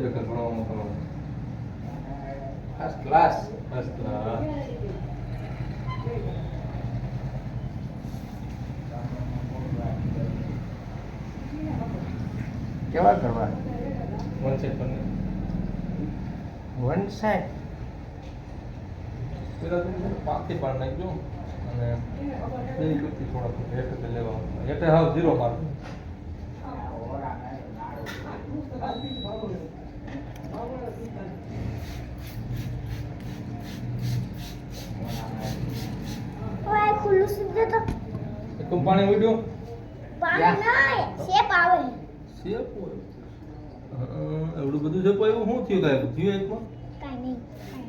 ખરેખર ભણવામાં તમારો ફર્સ્ટ ક્લાસ. First class. કેવા કરવા? વન સાઈડ પર વન સાઈડ. પેલા તમે પાકથી પાડ નાખજો અને એની કરતી થોડા હેઠે લેવા હેઠે હાવ 0 માર્ક. ઓય ખુલ્લું સીધે તો એકમ પાણી ઉડ્યું પાણી નહીં શેપ આવે શેપ હોય. એવડું બધું શેપ આવ્યું શું થયું કાંઈ થયું એકમાં કાઈ નહીં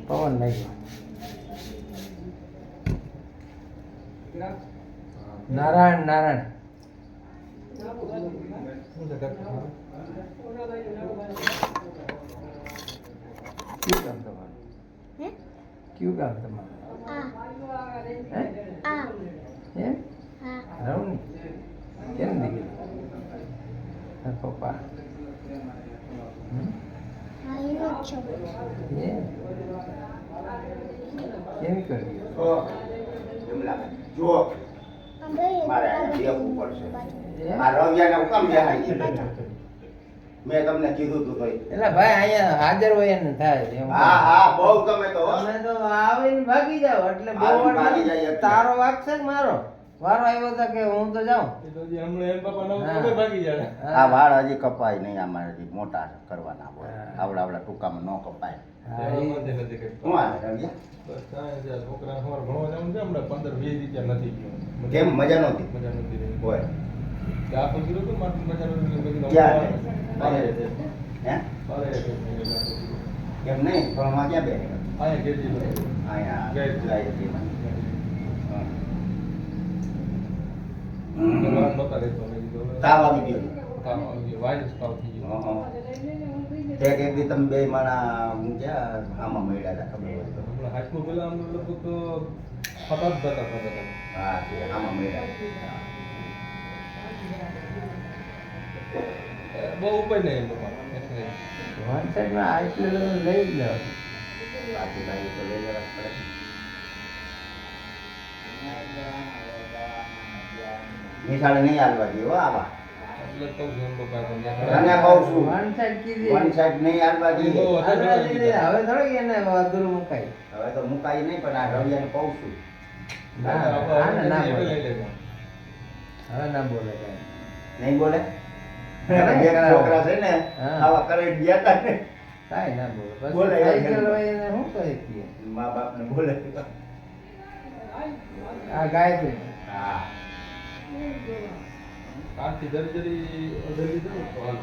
પવન લાગ્યો. નારાયણ નારાયણ. શું છે કાકા? કયું ગામ તમારું? હે કયું ગામ તમારું? આ હે? આ એમ? હા રવની. કેમ દીકરી? તાર પપ્પા? હમ? હા એનો જ છો એમ? કેમ કર્યું? જો મારે દેવું પડશે. આ રવિયાને હું કામ બેહાડી? મેં તમને કીધું તું તોય. એટલે ભાઈ અહીંયા હાજર હોય ને થાય એમ. હા હા બહુ તમે તો હો. તમે તો આવીને ભાગી જાઓ એટલે બહુ આવીને વાર ભાગી લાગે. જાય એટલે. તારો વાક છે કે મારો? વારો આવ્યો તો કે હું તો જાઉં. એ તો હજી હમણાં એમ બાપા નવું હા. તો ભાગી જાય. આ વાળ હજી કપાય નહીં, આમાં હજી મોટા કરવાના હોય. હા. આવડા આવડા ટૂંકામાં ન કપાય. હા, એમાં ઈ- નથી કંઈ. શું હાલે રવિયા? બસ કાંઈ છે, છોકરાને સવારે ભણવા જવાનું છે હમણાં 15-20 દી ત્યાં નથી ગયો. કેમ મજા નહોતી? મજા નથી રહી. હોય કે આ તો કીધું હતું ને, મારે મજા નથી રહી. મેં કીધું ક્યાં? બારે છે. હે બારે છે. મેં કીધું આ તો કીધું. કેમ નહીં ભણવા ક્યાં બે અહીંયા કેજી બધું. અહીંયા ગાયત્રી. ગાયત્રીમાં. તો વાર નહોતા રહેતો. મેં કીધું હવે તાવ આવી ગયો. તાવ આવી ગયો. વાયરસ તાવ થઈ ગયો. એક એક દી તમે બે માણા ક્યાં આમાં મળ્યા હતા ખબર હોય તો. હમણાં હાથમાં પેલા આમ લગભગ તો ફટાત જતા હતા. હા તે આમાં મળ્યા. બહુ ઉપાય નહીં એમ પપ્પા. એટલે વન સાઈડમાં આ એટલે લઈ જ લો. બાકી બાકી તો લઈ જવા પડે. નિશાળે નહીં હાલવા દે હો આવા. એટલે જ કહું છું એમ પપ્પા પણ તને ત્યાં કહું છું વન સાઈડ કીધી. વન સાઈડ નહીં હાલવા દે. બહુ હાલવા દીધી. હવે થોડી એને અધૂરું મુકાય. હવે તો મુકાઈ નહીં પણ આ રવિયાને કહું છું. ના, આને ના લઈ બોલે. લેજો. હવે ના બોલે કાંઈ. નહીં બોલે? હા. બે છોકરા છે ને હા. આવા કરી ગયા તા ને કાંઈ ના બોલે. પછી બોલે એવું સાયકલ કેમ? હોય એને શું કહી દઈએ? મા બાપને બોલે. આ ગાયત્રી. હા આથી જરી અધરી દઉં તો હાલ.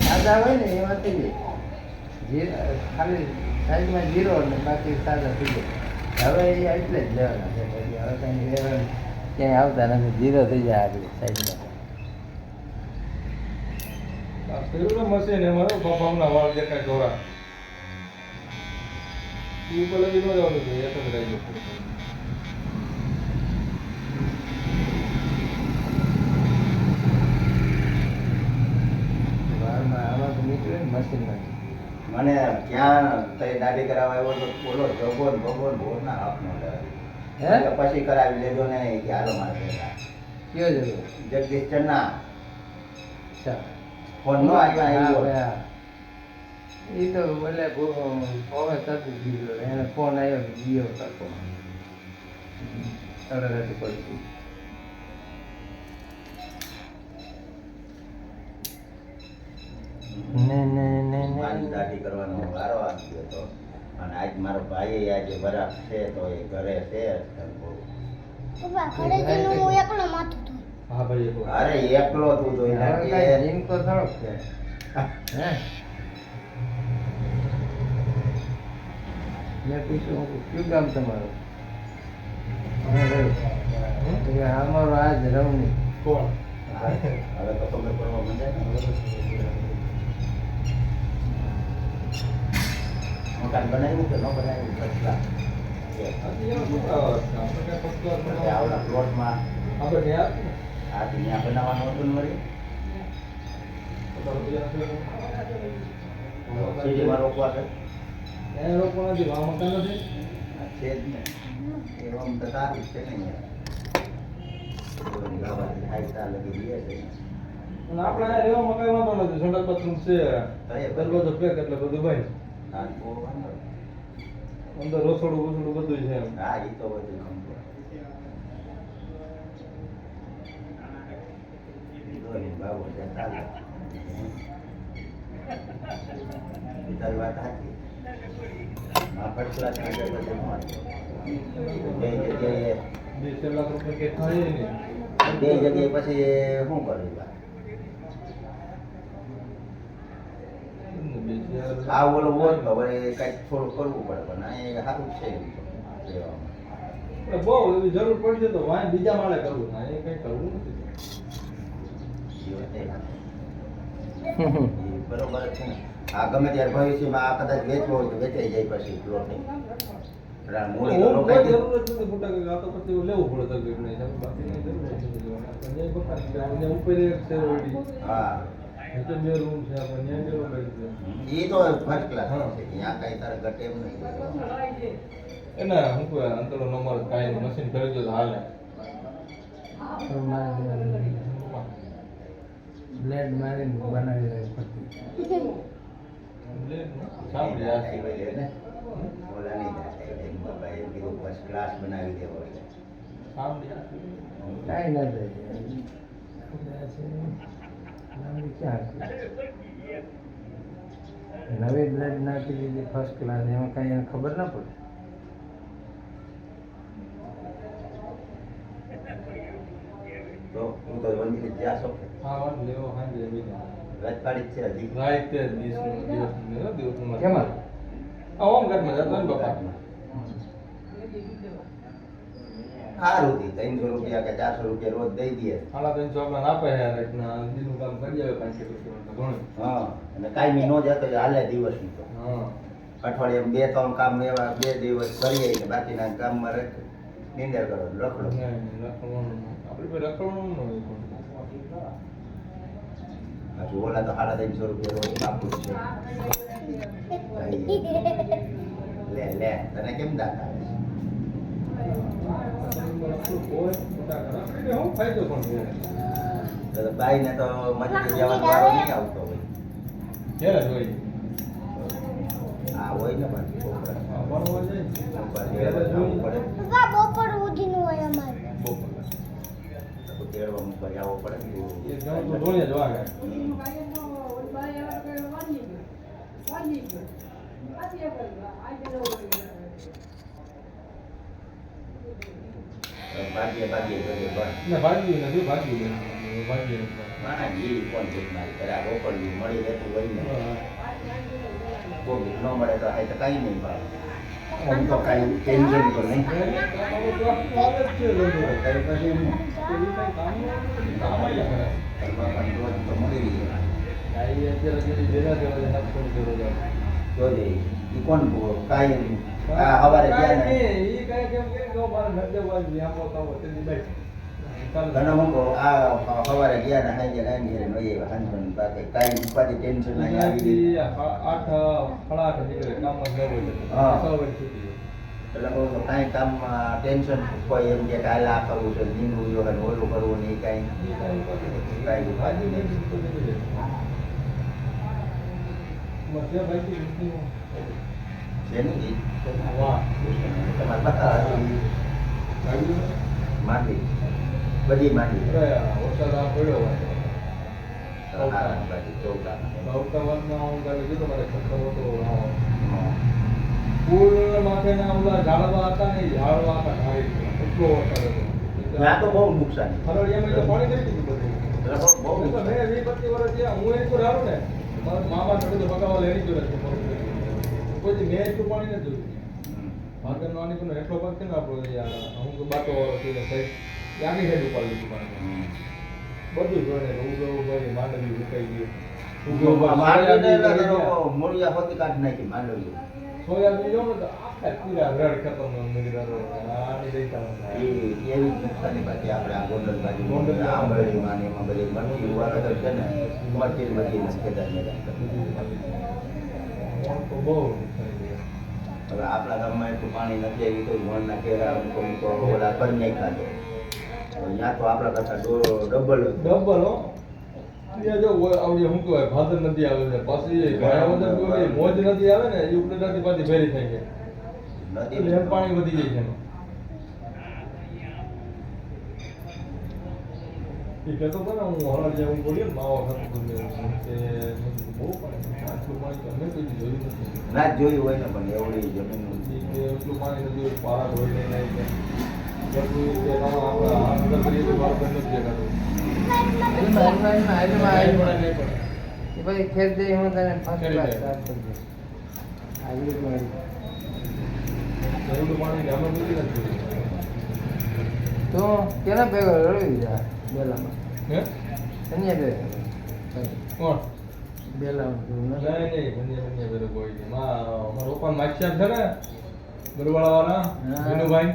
સાદા હોય ને એમાં થઈ જાય. ખાલી સાઈડમાં 0 અને બાકી સાદા થઈ જાય. હવે એ એટલે જ લેવાના છે. પછી હવે કાંઈ લેવાનું ક્યાંય આવતા નથી. 0 થઈ જાય આગળ સાઈડમાં. આ પેલું મશીન એમાં પપ્પાના વાળ દેખાય ગોરા. એ ઉપર લગી ન જવાનું જોઈએ. એક જ રહી ગયું. વાળમાં આમાં તો નીકળે ને મશીનમાં. મને ક્યાં તઈ દાઢી કરાવવા આવ્યો તો બોલો ભગવાન ભગવાન ભોરના આપનો હે? એટલે પછી કરાવી લેજો ને કે હાલો મારે ભેગા. કયો જરૂર? જગદીશ ચન્ના અચ્છા. ફોન નો આવ્યો એ તો બોલે હવે થતું ગયું. એને ફોન આવ્યો કે ગયો કરતો તરત પડતું. ને ને ને મારી ને દાઢી કરવાનો વારો આવી ગયો હતો અને આજ મારો ભાઈ આજે બરાબર છે તો એ ઘરે છે. પપ્પા ઘરે જઈને હું એકલો માથું ધોઉં હા ભાઈ એક વાર. અરે એકલો તું તો એના હવે કે કાંઈ જીનકો થોડોક છે. હે મેં પૂછ્યું કયું ગામ તમારું? હા ભાઈ. તો કે અમારું આ જ રવની. કોણ? હવે તો ખબર પડવા માંડે ને. મકાન બનાવ્યું કે ન બનાવ્યું કેટલા આથી એવા છોકરાઓ હતા. આપણે કાંઈ ફક્ત આવડા પ્લોટમાં આપણે ત્યાં ને. આ ત્યાં બનાવવાનું હતું ને વળી. પોતાનું બજાર છે. સીડીમાં રોકવા છે એને રોકવા નથી વાહ મકાન નથી આ છે જ ને એ આમ તો સારું જ છે ને યાર ગાવાથી હાઈતા લગી રહે છે અને આપણે અહીંયા રહેવા મકાઈ વાંધો નથી સંડાસ બાથરૂમ છે દરવાજો પેક એટલે બધું ભાઈ હા તો વાંધો અંદર રસોડું બસોડું બધું છે એમ હા એ તો બધું ખબર બાબુ છે ચાલે તારી વાત સાચી આ ફર્સ્ટ ક્લાસ માટે બધું બે જગ્યાએ 2 લાખ રૂપિયા કે થાય ને બે જગ્યાએ પછી શું કરવું આ ઓલો હોય તો હવે કંઈક થોડું કરવું પડે પણ આ એ સારું જ છે રહેવામાં બહુ એવી જરૂર પડશે તો વાય બીજા માળે કરવું ના એ કઈ કરવું નથી બરોબર છે ને આ ગમે ત્યારે ભવિષ્યમાં આ કદાચ વેચવો હોય તો વેચાઈ જાય પછી પ્લોટ નહીં મૂડી તો રોકાઈ ગઈ. જરૂર નથી મોટા કે આ તો પછી લેવું પડે તકલીફ નહીં બાકી નહીં જરૂર નથી આપણે બકાન કે આપણે ઉપર એક છે ઓલરેડી હા નીચે 2 રૂમ છે આપણે ન્યા જેવો કરી દે એ તો ફર્સ્ટ ક્લાસ છે ત્યાં કઈ તારે ઘટે એમ નહીં એના હું કહે અંતરો નંબર કાઈ મશીન કરી દો તો હાલે બ્લેડ મારીને બનાવી દે પછી સાંભળી આ ઓલા નહીં થાય એમ બાબા એમ કીધું ફર્સ્ટ ક્લાસ બનાવી દેવો એટલે સાંભળી આ કાંઈ ના થાય ક્યાં નવી બ્લેડ નાખી દીધી ફર્સ્ટ ક્લાસ એમાં કાંઈ એને ખબર ના પડે તો હું તો વંદિત જ્યાં છો હા વાત લેવો હાંજે બીજા રજપાડી જ છે હજી રાઈટ તે દિવસ દિવસ કેમાં આ ઓમ ઘરમાં જતો ને બાપા સારું થી 300 રૂપિયા કે 400 રૂપિયા રોજ દઈ દઈએ 350 આપણને આપે છે રીતના દીનું કામ કરી આવે 500 રૂપિયા તો ઘણું હા અને કાંઈ નો જતો હાલે દિવસનું તો હા અઠવાડિયામાં 2-3 કામ એવા 2 દિવસ કરીએ કે બાકીના કામમાં નિંદર કરો રખડો રખડવાનું આપણે કોઈ રખડવાનું ન હોય હજુ ઓલા તો 350 રૂપિયા રોજ આપવું છે લે લે તને કેમ દાંત આવે હું ફાયદો પણ છે તો બાઈને તો મજૂરી જવાનો વારો નહીં આવતો હોય ક્યારે જોઈ આ હોય ને બાકી છોકરા ભણવા જાય છોકરા તેડવા જવું પડે પપ્પા બપોર સુધીનું હોય અમારે તો તેડવા મૂકવા જવું પડે ને. એ ગામ તો ધોળિયા જ વાગે ભાગ્યે ભાગ્યે કરીએ બસ ને ભાગ્યું નથી ભાગ્યું મારા જીવ કોણ છે મારી પેલા રોકડ્યું મળી રહેતું હોય ને કોઈ ન મળે તો આ તો કાંઈ નહીં ભાવ આમ તો કાંઈ ટેન્શન તો નહીં કઈ પછી એમ રોજ તો મળી રહી જોજે ઈ કોણ કાંઈ આ સવારે ગયા ને ઘણા મૂકો આ સવારે ગયા ને સાંજે કાંઈ ઘેરે નહીં આવ્યા હાંજવાનું બાકી કાંઈ ઉપાધિ ટેન્શન નહીં આવી ગઈ હા. એટલે કહું તો કાંઈ કામમાં ટેન્શન કોઈ એમ કે કાલે આ કરવું છે નીંદવું જોઈએ ને ઓલું કરવું નહીં કાંઈ કાંઈ ઉપાધિ નહીં શેનું ગીત તમારે બતા માંડી બધી માંડી ત્યાં તો બહુ નુકસાન એટલો પાક છે ને આપણો યાર અમુક બાટો ત્યાંની સાઈડ ઉપાડી દીધું પાણી બધું જોઈને ઉગવું ગયું માંડવી સુકાઈ ગયું મોરિયા હોતી કાઢી નાખી માંડવી સોયાબીન જો ને તો આખા પીરા રડ ખતમ આની દેતા એવી જ નુકસાની બાકી આપણે આ ગોંડલ બાજુ ગોંડલ આંબળીમાં ને એમાં બધી મરચી ઉગાડે તો છે ને મરચી બધી ખેતર ને બહુ નુકસાન છે. હવે આપણા ગામમાં એટલું પાણી નથી આવી તો વણના કેરા અમુક ઓલા કરી નાખ્યા છે અહીંયા તો આપણા કરતા ડબલ ડબલ હો. ત્યાં જો આવડી શું કહેવાય ભાદર નદી આવે છે પાછી ભાયાવદર કોઈ મોજ નદી આવે ને એ ઉપલેટાથી પાછી ભેરી થાય છે નદી એટલે એમ પાણી વધી જાય છે એમાં. એ કહેતો હતો ને હું હરાડ જેવું બોલ્યો ને માવા ખાતું હતું કે બહુ પાણી આટલું પાણી તો અમે કોઈ જોયું નથી. ના જ જોયું હોય ને પણ એવડી જમીન ઈ કે એટલું પાણી નથી પારા ધોઈને નહીં કે બધું કે આપણા અંદર કરીએ તો બહાર નથી દેખાતું. એ પછી ખેત જઈ હું તને ફર્સ્ટ કરી ક્લાસ દે. સ્ટાર્ટ કરી દઈશ. આગળ મળી. એટલું પાણી કે અમે નથી જોયું. તો કેના ભેગો રળી જા બેલામાં હે કન્યા ભેગો કોણ? બેલામાં તું ન નહીં બંને બેરો કોઈ નહીં. મારા પપ્પા માછિયા છે ને ગરવાળાવાળા હા. વિનુભાઈ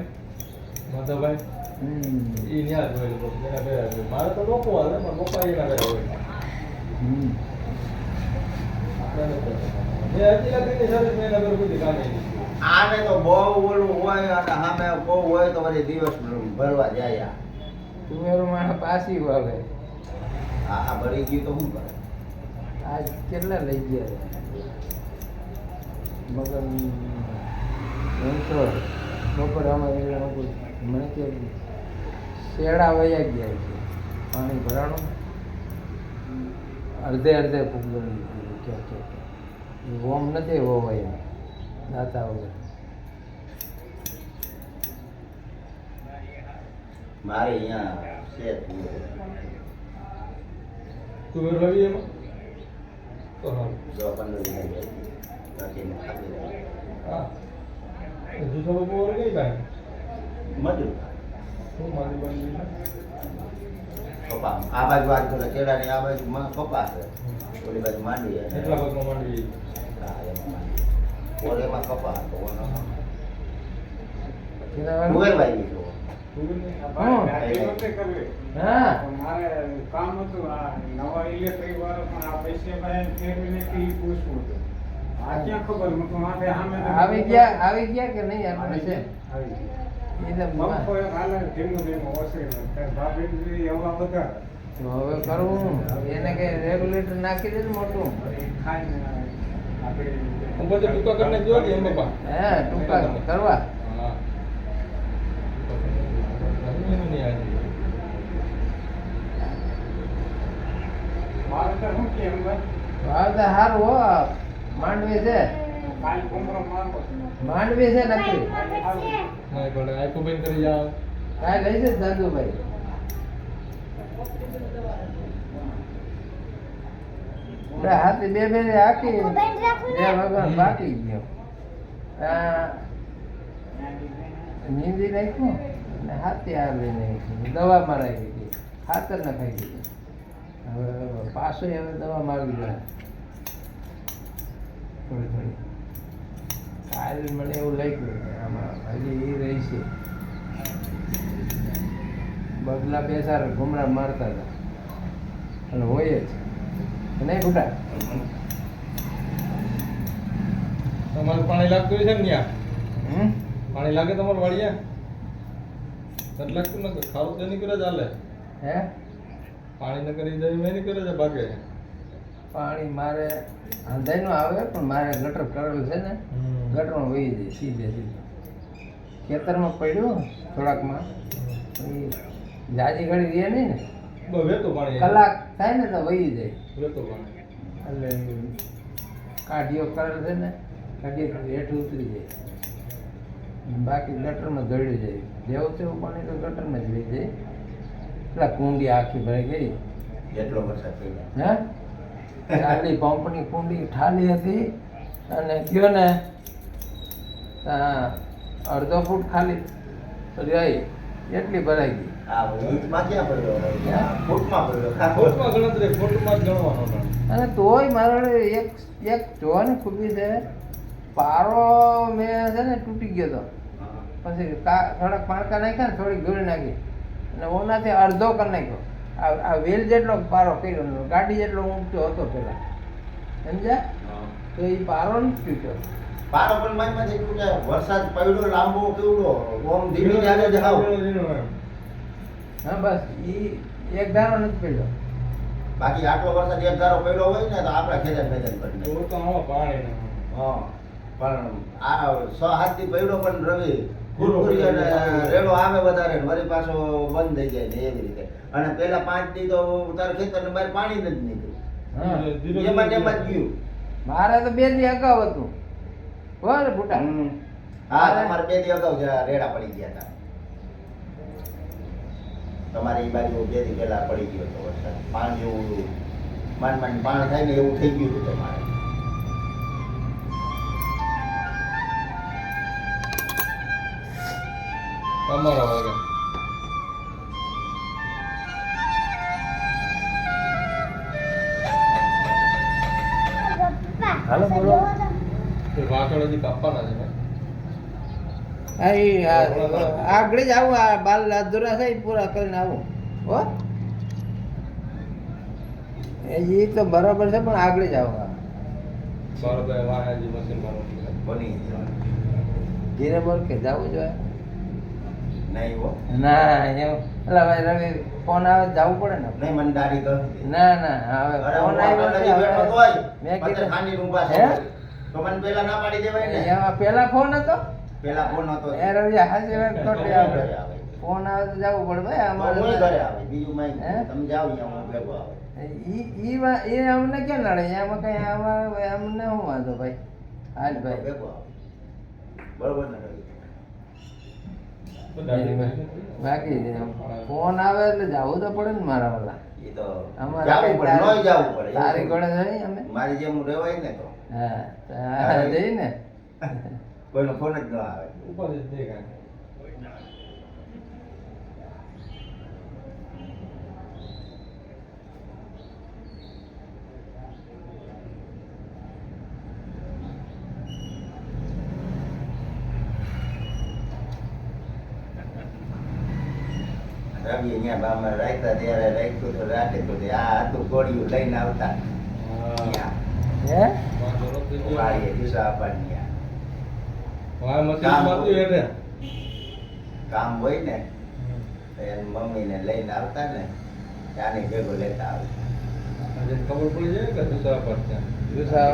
માધવભાઈ હમ એ ન્યા જ હોય લોકો એના ભેગા જ હોય. મારે તો લોકો હાલે પણ પપ્પા એના ભેગા હોય. હમ આપણે નથી. મેં હજી લગીની સાથે મેં એના ભેગું કોઈ કામ નહીં. આને તો બહુ ઓલું હોય અને સામે બહુ હોય તો વળી દિવસ ભરવા જાય તુવેરું મારા પાસી વાવે આ ભરી ગયું તો શું કરે આજ કેટલા લઈ ગયા મગર હું તો બપોર અમારે મને કે શેડા વયા ગયા છે પાણી ભરાણું અડધે અડધે ફૂગવાનું કે ઓમ નથી હોવાય દાતા વગર મારે અહીંયા છે તું રવિ એમાં તો હા 10-15 વીઘા જાય બાકીને ખાતી રહે. હા હજુ તો બહુ ઓર ગઈ ભાઈ મજૂર હું મારી બંધ કપા આ બાજુ વાત કરે કેળાની આ બાજુ કપા છે ઓલી બાજુ માંડવી અને એટલા ભાગમાં માંડવી હા, એમાં માંડવી. ઓલેમાં કપા તો ઓલામાં કેના ડુંગર વાળું? વાવી દીધો. હા મારે કામ હતું આ નવા ઇલેક્ટ્રિક વાળા પણ આ પૈસે ભાઈ ફેરવીને ઈ પૂછવું હતું આ ક્યાં ખબર મને માથે સામે આવી ગયા કે નહીં આપણે છે એટલે પંપો એક હાલે ધીમું ધીમું ઓસરી ભાભી હવા બધા તો હવે કરવું એને કે રેગ્યુલેટર નાખી દે ને મોટું ખાઈને આપણે હું બધે ટૂંકા કરીને જો ને એમ પપ્પા હે ટૂંકા કરવા હા એનું નહીં આજે મારે તો શું કેમ ભાઈ ભાવ તો સારું હો માંડવી છે કાલ કુમરો મારતો માંડવી છે નકરી નહીં પડે આખું બંધ કરી જાવ કાંઈ લઈ છે દાદુભાઈ હાથી બે બે હાકી આખું બંધ રાખું બે ને વગર બાકી ગયો આ નીંદી નાખ્યું અને હાથી આ લઈ નાખ્યું દવા મરાવી દીધી ખાતર નખાઈ દીધું હવે પાછું હવે દવા મારવી જાય થોડી થોડી કાલ મને એવું લાગ્યું કે આમાં હજી એ રહી છે બગલા બેસાર ઘુમરા મારતા હતા અને હોય જ નહીં બુટા તમારે પાણી લાગતું હોય છે ને ત્યાં હમ પાણી લાગે તમારે વાળિયા નથી લાગતું ને ખારું તો નહીં કરે ચાલે હે પાણી ન કરી જાય મેં નહીં કરે છે ભાગે પાણી મારે અંધાઈનું આવે પણ મારે ગટર કરેલ છે ને ગટરમાં વહી જાય સીધે સીધું ખેતરમાં પડ્યું થોડાકમાં પછી જાજી ઘડી રહે નહીં ને વેતો પાણી કલાક થાય ને તો વહી જાય વેતો પાણી એટલે કાઢીઓ કરેલ છે ને કાઢીએ હેઠું ઉતરી જાય બાકી ગટરમાં દોડી જાય જેવું તેવું પાણી તો ગટરમાં જ વહી જાય એટલે કુંડી આખી ભરાઈ ગઈ એટલો વરસાદ પડ્યો હે ચાલી પંપની કુંડી ઠાલી હતી અને ગયો ને ત્યાં અડધો ફૂટ ખાલી રહી એટલી ભરાઈ ગઈ આ ઈંટમાં ક્યાં પડ્યો ફૂટમાં પડ્યો ફોટમાં ગણતરી ફોટમાં જ ગણવાનો પણ અને તોય મારે એક એક જોવાની ખૂબી છે પારો મેં છે ને તૂટી ગયો હતો પછી થોડાક પાણકા નાખ્યા ને થોડીક ધૂળ નાખી અને ઓનાથી અડધો કરી નાખ્યો આ વેલ જેટલો પારો કર્યો ગાડી જેટલો ઊંચો હતો પેલા સમજ્યા? હા. તો એ પારો નથી તૂટ્યો. પારો પણ માનમાં એટલું કે વરસાદ પડ્યો લાંબો કેવડો ઓમ ધીમે ચાલે જ હાવ. હા બસ એક ધારો નથી પડ્યો. બાકી આટલો વરસાદ એક ધારો પડ્યો હોય ને તો આપણા ખેતર મેદાન કરી નાખે. તો તો આમાં પાણી ના. હા પણ આ 6-7 દી પડ્યો પણ રવિ ફૂરફૂરી અને રેડો આવે વધારે ને વળી પાછો બંધ થઈ જાય ને એવી રીતે. અને પેલા 5 દી તો તારા ખેતરની બહાર પાણી જ નથી હા. નીકળ્યું. એમાં ને એમાં જ ગયું. મારે તો 2 દી અગાઉ હતું. બરાબર ફૂટા. હા તમારે 2 દી અગાઉ જ રેડા પડી ગયા હતા. તમારે એ બાજુ 2 દી પહેલા પડી ગયો હતો વરસાદ. પાણી જેવું માંડ પાણી થાય ને એવું થઈ ગયું હતું તમારે. અમારો હવે પપ્પા હાલો, બોલો. એ વાસણ હજી કાપવાના છે ને. આગળ જ આવું. આ બાલ અધૂરા થાય પૂરા કરીને આવું. હો એ તો બરાબર છે પણ આગળ જ આવું. બરોબર વાહાજી મશીન મારવાનું છે. બની ગયું. ધીરે બોલ કે જવું જોઈએ. નહીં હો. ના એમ એટલે ભાઈ રવિ ફોન આવે જવું પડે ને. નહીં મને દાઢી કરી. ના ના હવે અરે ફોન હું આવ્યો આગળ છે, લગી હવે બેઠો તોય મેં પછી કીધું ખાંડીને ઊભા હે? છે. તો મને પેલા ના પાડી દેવાય ને. એમાં પેલા ફોન હતો પેલા ફોન હતો. એ રવિ હાજી વાત ખોટી ઘરે આવે. આવે. ફોન આવે તો જવું પડે ભાઈ તો હું ઘરે અમારે. આવે. બીજું માઈ હે? તમે જાઓ અહીંયા હું ભેગો આવે. એ અમને ક્યાં નડે? એમાં કઈ અમારે અમને શું વાંધો ભાઈ? હાલ ભાઈ ભેગો આવે. બરોબર ને રવિ? બાકી ફોન આવે એટલે જવું તો પડે ને મારા વાલા. એ તો અમારે જાવું કઈ પડે. નોય જાવું પડે. તારી ઘોડે જઈ અમે. મારી જેમ રહેવાય ને તો હા જઈ ને. કોઈનો ફોન જ ન આવે. ઉપર જ દેખાય. રવિ અહીંયા બામાં રાખ્યા ત્યારે રાખ્યું તો રાતે તો તે આ હતું ગોળીઓ લઈને આવતા હા. હે વાંધો નથી જો. વાળીએ દિશા આપવાની વાહ મશીન મારતું એટલે. કામ હોય ને તો એની મમ્મીને લઈને આવતા ને ત્યાંને ભેગો લેતા આવે. આજે ખબર પડી જાય કે દુસરા પર છે.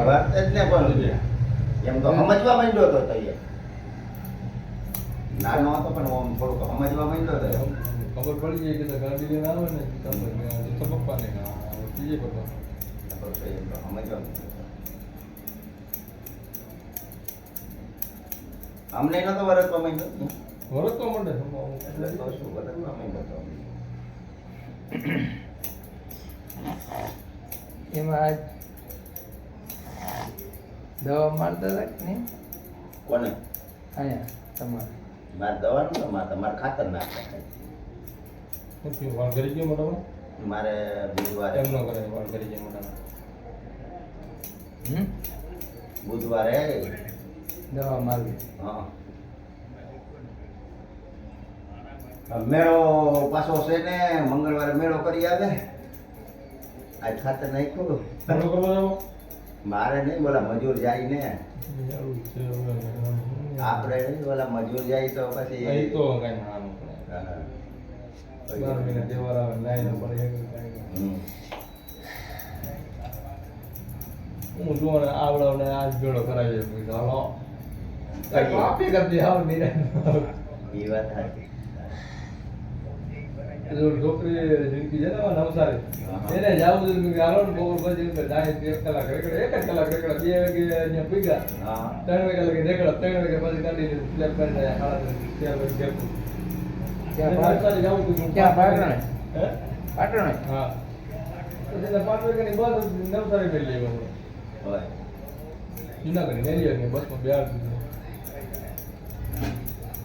વાત જ ને પણ એમ તો સમજવા માંડ્યો હતો તઈએ. નાનો હતો પણ આમ થોડુંક સમજવા માંડ્યો હતો. ખબર પડી જાય કે તો ગાડી લઈને આવે ને તો પપ્પાને ત્રીજે પપ્પા. એમ તો સમજવા માંડ્યો હતો. અમને નતો વરસવા માંડ્યો. વરસ તો મળે. એટલે તો શું વરસવા માંડ્યો હતો. એમાં આજ દવા મારતા હતા કે નહીં? કોને? અહીંયા તમારે મારે દવાનું ને મારે ખાતર નાખતા. નથી વાળ કરી ગયો મોટા મારે બુધવારે એમ ન કરે વાળ કરી ગયો મોટા. બુધવારે દવા મારવી. હા મેળો પાછો છે ને મંગળવારે મેળો કરી આવે. આજ ખાતર નાખ્યું. ચાલુ કરવા જાવ. મારે નહીં બોલા મજૂર જાય ને આપણે નહીં બોલા મજૂર જાય તો પછી અહીં તો કઈ નાનું પડે. હા. 12 મહિના તહેવાર આવે લાઈન ઉપર હમ. હું જોઉં ને આવડે આજ ભેળો કરાવી દે હાલો આપી કરતી હાવ નિરાય. એ વાત સાચી. છોકરી જિંદગી છે ને નવસારી એને જાવું હતું કે હાલો ને બપોર પછી 1 કલાક રેકડે 1 જ કલાક રેકડે 2 વાગે અહીંયા પીગા હા 3 વાગે લગી રેકડે 3 વાગે પછી કાઢી સ્લેબ કરીને સાડા 4 વાગે જતું. ક્યાં નવસારી જાવું હતું. ક્યાં પાટણે? હે? પાટણે? હા પછી એને 5 વાગ્યાની બસ નવસારી મેળવી લેવાનું. હોય જુનાગઢ મેળવી ને બસમાં બેહાડ દીધું.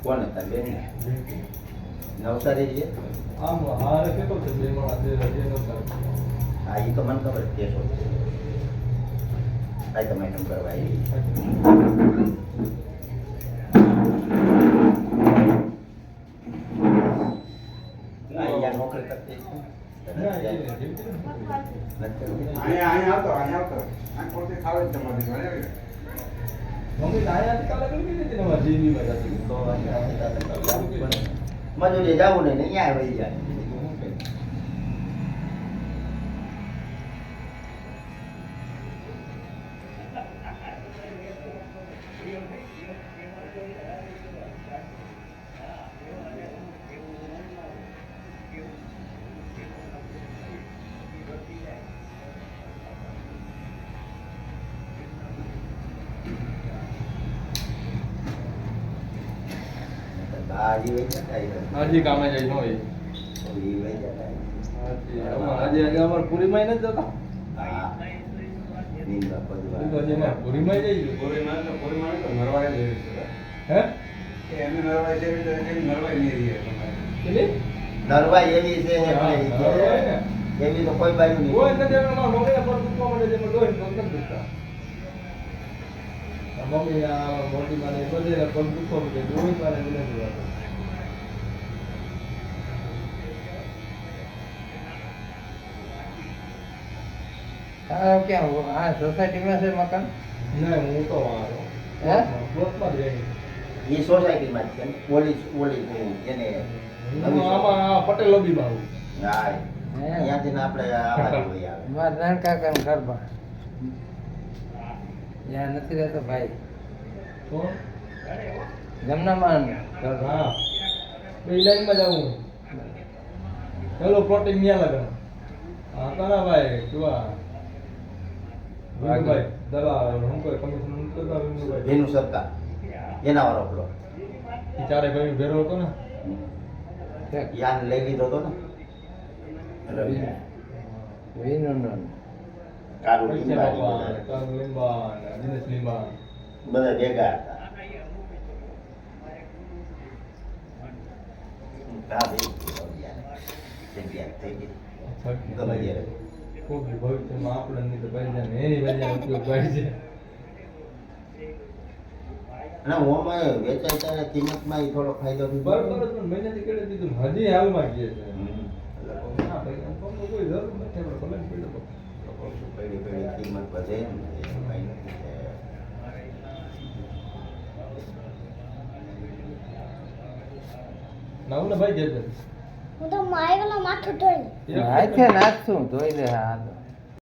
કોને તાર બેન ને? નવસારી જઈએ. આમ હારે કેટલો છે 2 માણસ છે નવસારી. હા એ તો મને ખબર છે કેસો કાંઈ તમે એમ કરવા આવી. અહીંયા નોકરી કરતી છે. ના અહીંયા આવતો આ પોતે ખાવે જ તમારી જોડે. મમ્મી તો આયાથી કાલે કરી દીધી હતી ને અમારે જીબી માં જતી તો મજૂરી જવું ને અહીંયા વહી જાય. હાજી વહી જતા હજી કામે જાય નો એ ઈ વહી જતા. આજે આજે અમારે પૂરીમાં નથી જતા હા નીંદવા એ તો બધું હજી અમારે પૂરીમાં જઈ કોરીમાં તો નરવાય જ રહી છે. હે કે એને નરવાય જેવી તો એને નરવાય નહીં રહી તમારે. કેટલી નરવાઈ એવી છે ને હા, ભાઈ નરવાઈ ને. એવી તો કોઈ બાજુ કોઈ નહીં. નથી એમાં મમ્મીને પર દુખવા મળે છે એમાં ડોહીને પગ નથી દુખતા આ મમ્મી આ મોટી માને બધે પગ દુખવા મળે ડોહી માને નથી દુખતા તારો ક્યાં આ સોસાયટીમાં છે મકાન? ના હું તો વાળો હે? પ્લોટમાં જ રહી એ સોસાયટીમાં જ છે ને. ઓલી ઓલી એને હું આમાં આ પટેલ લોબીમાં આવું હા હે? અહીંયાથી ને આપણે આ બાજુ વહી આવે. મારા નાનકાકાનું ઘરમાં ત્યાં નથી રહેતો ભાઈ કોણ જમનામાં ઘર. હા બે લાઈનમાં જાવું હેલો પ્લોટિંગ ન્યા લગન હા કરા ભાઈ કેવા ભાઈ દલાલ હું કોઈ કમિશન હું કરતા ભાઈ ભીનું સરકાર એના વાળો પ્લોટ ઈ ચારે ભાઈ ભેરો હતો ને યાન લઈ લીધો હતો ને વિનુનો કારું પૈસા ટીમ્બાડી બાપા બધા. કાનુ લીંબા દિનેશ લીંબા બધા ભેગા હતા. હા ભાઈ જગ્યા થઈ ગઈ ગમે ત્યારે. કોઈ ભવિષ્યમાં આપણે નહીં તો ભાઈ જાય એની વજહ ઉપયોગ ભાઈ છે અને ઓમાં વેચાય ત્યારે કિંમતમાં ઈ થોડો ફાયદો થઈ ગયો. બરોબર જ પણ મહિનાથી કરી દીધું ને હજી હાલમાં ગયે છે હમ. ના ભાઈ આમ તો કોઈ જરૂર નથી આપણે ભલે ને પીડો પેઢી પેઢી કિંમત વધે ને એ કઈ નથી છે. ના હું ને ભાઈ જશે હું તો માયગલો માથું ધોઈ હાથે નાખશું ધોઈ લે હા તો